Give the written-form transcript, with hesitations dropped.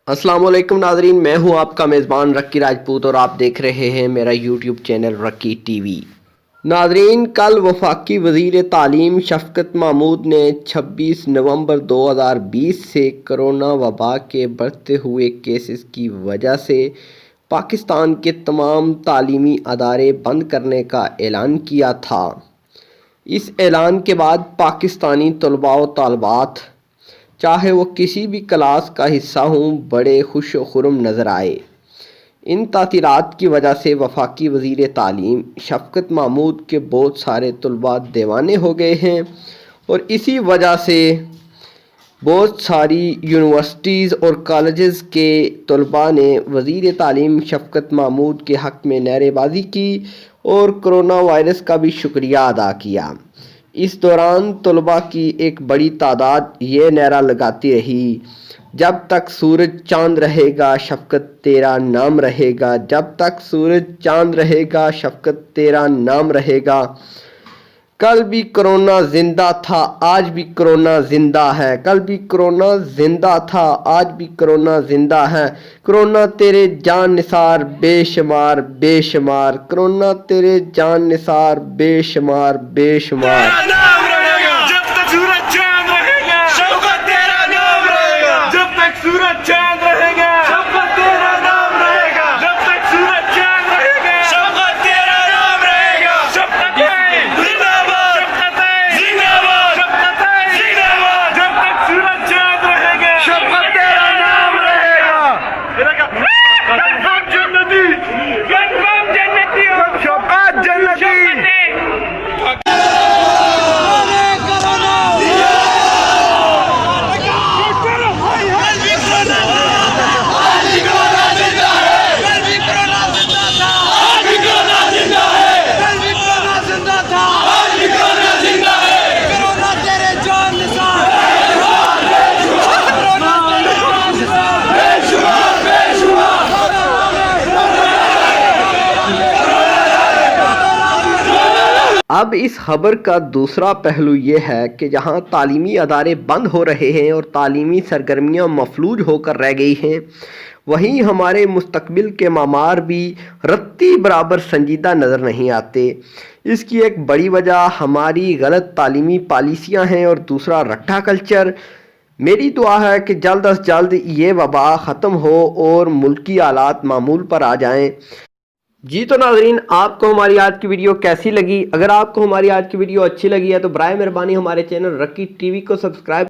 अस्सलाम वालेकुम नाज़रीन, मैं हूं आपका मेज़बान रक्की राजपूत और आप देख रहे हैं मेरा यूट्यूब चैनल रक्की टीवी। नाज़रीन, कल वफाकी वज़ीर तालीम शफ़क़त महमूद ने 26 नवंबर 2020 से कोरोना वबा के बढ़ते हुए केसेस की वजह से पाकिस्तान के तमाम तालीमी अदारे बंद करने का ऐलान किया था। इस ऐलान के बाद पाकिस्तानी तलबा व तालिबात चाहे वो किसी भी क्लास का हिस्सा हों बड़े खुश व खुर्म नज़र आए। इन तातीरात की वजह से वफाकी वज़ीर तालीम शफ़क़त महमूद के बहुत सारे तलबा दीवाने हो गए हैं और इसी वजह से बहुत सारी यूनिवर्सिटीज़ और कॉलेजेस के तलबा ने वज़ीर तालीम शफ़क़त महमूद के हक़ में नारेबाजी की और कोरोना वायरस का भी शुक्रिया अदा किया। इस दौरान तलबा की एक बड़ी तादाद ये नारा लगाती रही, जब तक सूरज चांद रहेगा शफ़क़त तेरा नाम रहेगा, जब तक सूरज चांद रहेगा शफ़क़त तेरा नाम रहेगा। कल भी कोरोना जिंदा था, आज भी कोरोना जिंदा है, कल भी कोरोना जिंदा था, आज भी कोरोना जिंदा है। कोरोना तेरे जान निसार बेशुमार बेशुमार, कोरोना तेरे जान निसार बेशुमार बेशुमार। जब तक सूरज चांद रहेगा शफ़क़त तेरा नाम रहेगा, जब तक सूरज चांद रहेगा शफ़क़त तेरा नाम रहेगा, जब तक सूरज चांद रहेगा शफ़क़त तेरा नाम रहेगा। शफ़क़त जिंदाबाद, शफ़क़त जिंदाबाद, शफ़क़त जिंदाबाद, जब तक सूरज चांद रहेगा शफ़क़त तेरा नाम रहेगा। कन्फर्म जन्नती, कन्फर्म जन्नती, शफ़क़त जन्नती। अब इस खबर का दूसरा पहलू ये है कि जहां तालीमी अदारे बंद हो रहे हैं और तालीमी सरगर्मियां मफलूज होकर रह गई हैं, वहीं हमारे मुस्तकबिल के मामार भी रत्ती बराबर संजीदा नज़र नहीं आते। इसकी एक बड़ी वजह हमारी गलत तालीमी पॉलिसियां हैं और दूसरा रट्टा कल्चर। मेरी दुआ है कि जल्द अज जल्द ये वबा ख़त्म हो और मुल्की हालात मामूल पर आ जाएं। जी तो नाज़रीन, आपको हमारी आज की वीडियो कैसी लगी? अगर आपको हमारी आज की वीडियो अच्छी लगी है तो बराए मेहरबानी हमारे चैनल रक्की टीवी को सब्सक्राइब